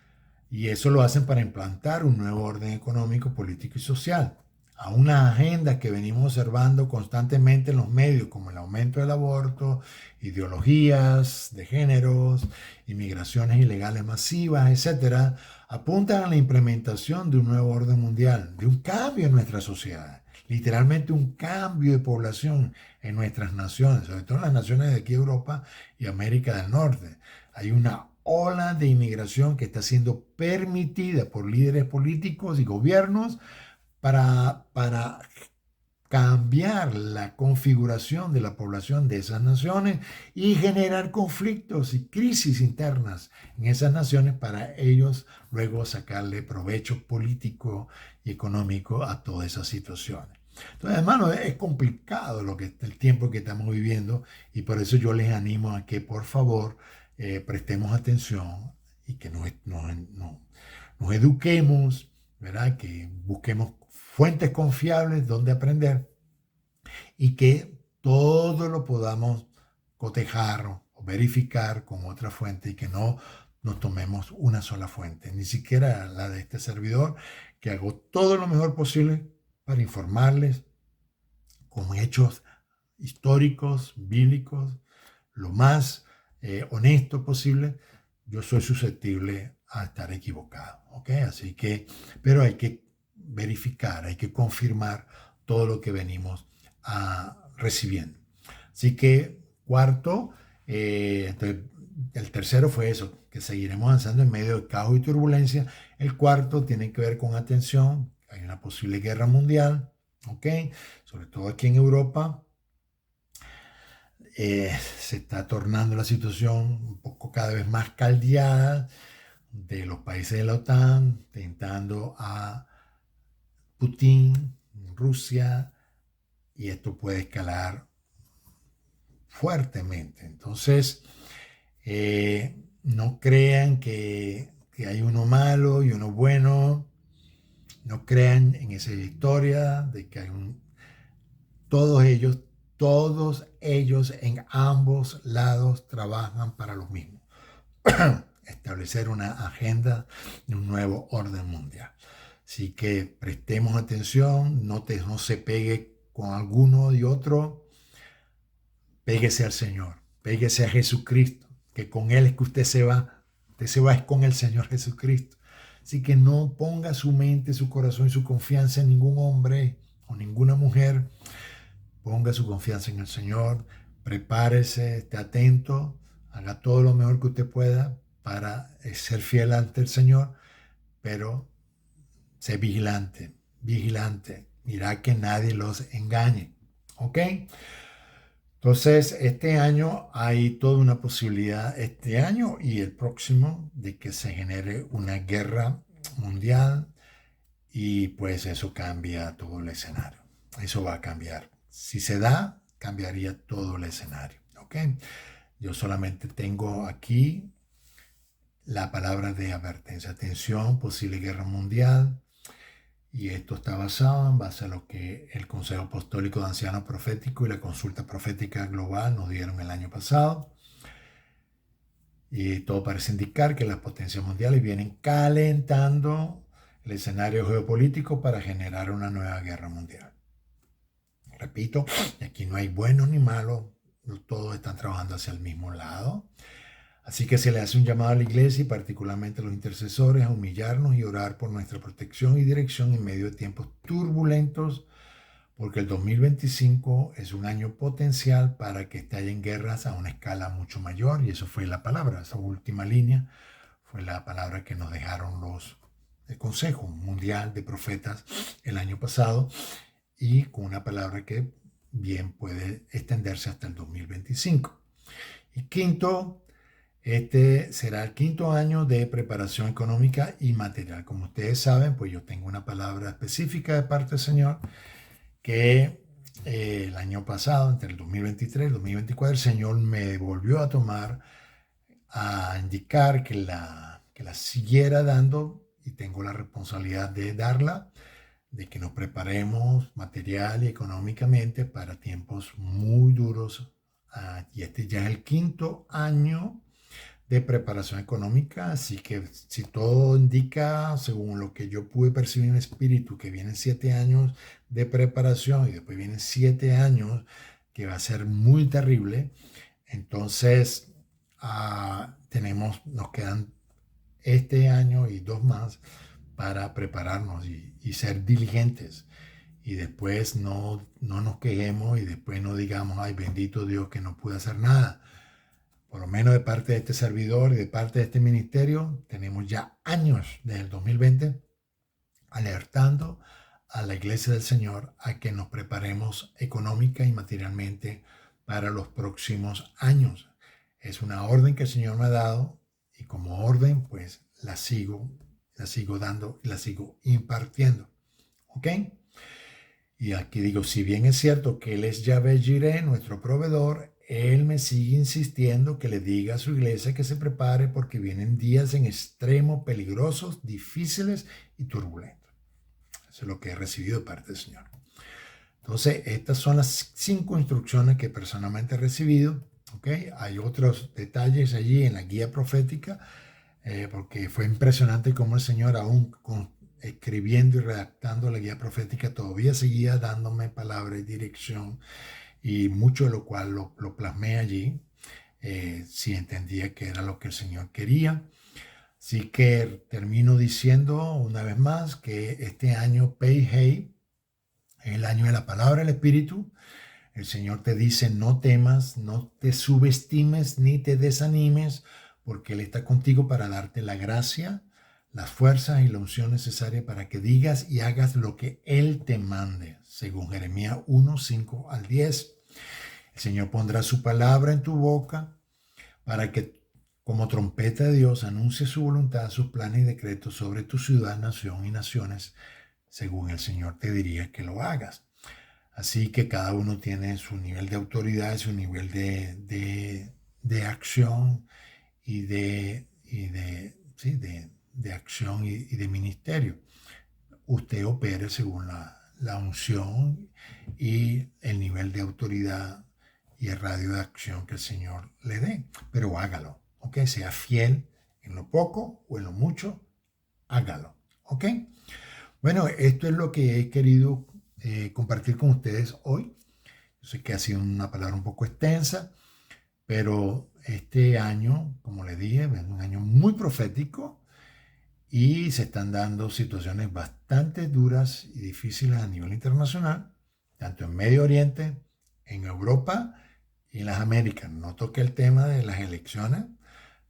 y eso lo hacen para implantar un nuevo orden económico, político y social, a una agenda que venimos observando constantemente en los medios, como el aumento del aborto, ideologías de géneros, inmigraciones ilegales masivas, etcétera, apuntan a la implementación de un nuevo orden mundial, de un cambio en nuestra sociedad, literalmente un cambio de población en nuestras naciones, sobre todo en las naciones de aquí Europa y América del Norte. Hay una ola de inmigración que está siendo permitida por líderes políticos y gobiernos para cambiar la configuración de la población de esas naciones y generar conflictos y crisis internas en esas naciones para ellos luego sacarle provecho político y económico a todas esas situaciones. Entonces, hermano, es complicado el tiempo que estamos viviendo y por eso yo les animo a que por favor prestemos atención y que nos eduquemos, ¿verdad? Que busquemos fuentes confiables donde aprender y que todo lo podamos cotejar o verificar con otra fuente y que no nos tomemos una sola fuente, ni siquiera la de este servidor, que hago todo lo mejor posible para informarles con hechos históricos, bíblicos, lo más honesto posible. Yo soy susceptible a estar equivocado, ¿ok? Así que, pero hay que verificar, hay que confirmar todo lo que venimos recibiendo. Así que, cuarto, entonces, el tercero fue eso, que seguiremos avanzando en medio de caos y turbulencia. El cuarto tiene que ver con atención, hay una posible guerra mundial, ¿ok? Sobre todo aquí en Europa. Se está tornando la situación un poco cada vez más caldeada de los países de la OTAN, tentando a Putin, Rusia, y esto puede escalar fuertemente. Entonces, no crean que hay uno malo y uno bueno. No crean en esa historia de que hay todos ellos en ambos lados trabajan para lo mismo. Establecer una agenda de un nuevo orden mundial. Así que prestemos atención, no se pegue con alguno y otro, péguese al Señor, péguese a Jesucristo, que con Él es que usted se va es con el Señor Jesucristo. Así que no ponga su mente, su corazón y su confianza en ningún hombre o ninguna mujer. Ponga su confianza en el Señor, prepárese, esté atento, haga todo lo mejor que usted pueda para ser fiel ante el Señor, pero sé vigilante, vigilante. Mira que nadie los engañe, ¿ok? Entonces, este año hay toda una posibilidad, este año y el próximo, de que se genere una guerra mundial y pues eso cambia todo el escenario. Eso va a cambiar. Si se da, cambiaría todo el escenario, ¿ok? Yo solamente tengo aquí la palabra de advertencia. Atención, posible guerra mundial. Y esto está basado en base a lo que el Consejo Apostólico de Ancianos Proféticos y la Consulta Profética Global nos dieron el año pasado. Y todo parece indicar que las potencias mundiales vienen calentando el escenario geopolítico para generar una nueva guerra mundial. Repito, aquí no hay buenos ni malos, todos están trabajando hacia el mismo lado. Así que se le hace un llamado a la iglesia y particularmente a los intercesores a humillarnos y orar por nuestra protección y dirección en medio de tiempos turbulentos, porque el 2025 es un año potencial para que estallen guerras a una escala mucho mayor, y eso fue la palabra, esa última línea fue la palabra que nos dejaron el Consejo Mundial de Profetas el año pasado, y con una palabra que bien puede extenderse hasta el 2025. Y quinto, este será el quinto año de preparación económica y material. Como ustedes saben, pues yo tengo una palabra específica de parte del Señor que el año pasado, entre el 2023 y el 2024, el Señor me volvió a tomar, a indicar que la siguiera dando, y tengo la responsabilidad de darla, de que nos preparemos material y económicamente para tiempos muy duros. Y este ya es el quinto año de preparación económica, así que si todo indica, según lo que yo pude percibir en el espíritu, que vienen 7 años de preparación y después vienen 7 años que va a ser muy terrible, entonces nos quedan este año y 2 más para prepararnos y ser diligentes. Y después no nos quejemos y después no digamos, ay, bendito Dios que no pude hacer nada. Por lo menos de parte de este servidor y de parte de este ministerio, tenemos ya años desde el 2020 alertando a la Iglesia del Señor a que nos preparemos económica y materialmente para los próximos años. Es una orden que el Señor me ha dado y como orden, pues la sigo dando y la sigo impartiendo. ¿Ok? Y aquí digo, si bien es cierto que Él es Yahvé Jireh, nuestro proveedor, Él me sigue insistiendo que le diga a su iglesia que se prepare porque vienen días en extremo peligrosos, difíciles y turbulentos. Eso es lo que he recibido de parte del Señor. Entonces, estas son las 5 instrucciones que personalmente he recibido. ¿Okay? Hay otros detalles allí en la guía profética, porque fue impresionante cómo el Señor, aún escribiendo y redactando la guía profética, todavía seguía dándome palabra y dirección, y mucho de lo cual lo plasmé allí, si entendía que era lo que el Señor quería. Así que termino diciendo una vez más que este año Pei Hei es el año de la palabra del Espíritu. El Señor te dice, no temas, no te subestimes ni te desanimes, porque Él está contigo para darte la gracia, las fuerzas y la unción necesaria para que digas y hagas lo que Él te mande, según Jeremías 1, 5 al 10. El Señor pondrá su palabra en tu boca para que, como trompeta de Dios, anuncie su voluntad, sus planes y decretos sobre tu ciudad, nación y naciones, según el Señor te diría que lo hagas. Así que cada uno tiene su nivel de autoridad, su nivel de acción y de acción y de ministerio. Usted opere según la unción y el nivel de autoridad y el radio de acción que el Señor le dé. Pero hágalo, ¿ok? Sea fiel en lo poco o en lo mucho, hágalo, ¿ok? Bueno, esto es lo que he querido compartir con ustedes hoy. Yo sé que ha sido una palabra un poco extensa, pero este año, como les dije, es un año muy profético y se están dando situaciones bastante duras y difíciles a nivel internacional, tanto en Medio Oriente, en Europa y en las Américas. No toqué el tema de las elecciones,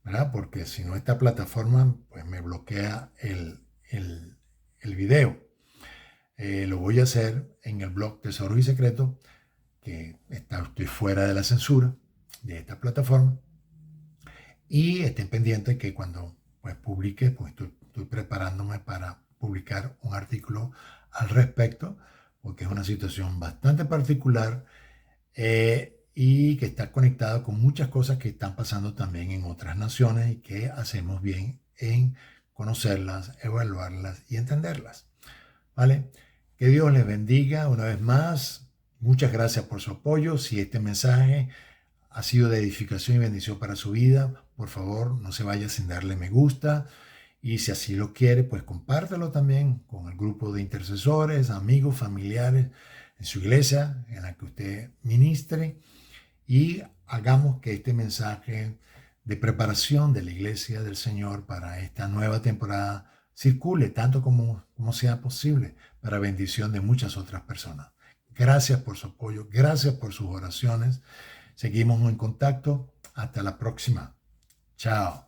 ¿verdad? Porque si no, esta plataforma pues me bloquea el video. Lo voy a hacer en el blog Tesoros y Secretos, que estoy fuera de la censura de esta plataforma. Y estén pendientes que cuando pues publique, pues estoy preparándome para publicar un artículo al respecto, porque es una situación bastante particular y que está conectada con muchas cosas que están pasando también en otras naciones y que hacemos bien en conocerlas, evaluarlas y entenderlas. ¿vale? Que Dios les bendiga una vez más. Muchas gracias por su apoyo. Si este mensaje ha sido de edificación y bendición para su vida, por favor, no se vaya sin darle me gusta. Y si así lo quiere, pues compártelo también con el grupo de intercesores, amigos, familiares en su iglesia en la que usted ministre. Y hagamos que este mensaje de preparación de la iglesia del Señor para esta nueva temporada circule tanto como sea posible para bendición de muchas otras personas. Gracias por su apoyo, gracias por sus oraciones. Seguimos en contacto. Hasta la próxima. Chao.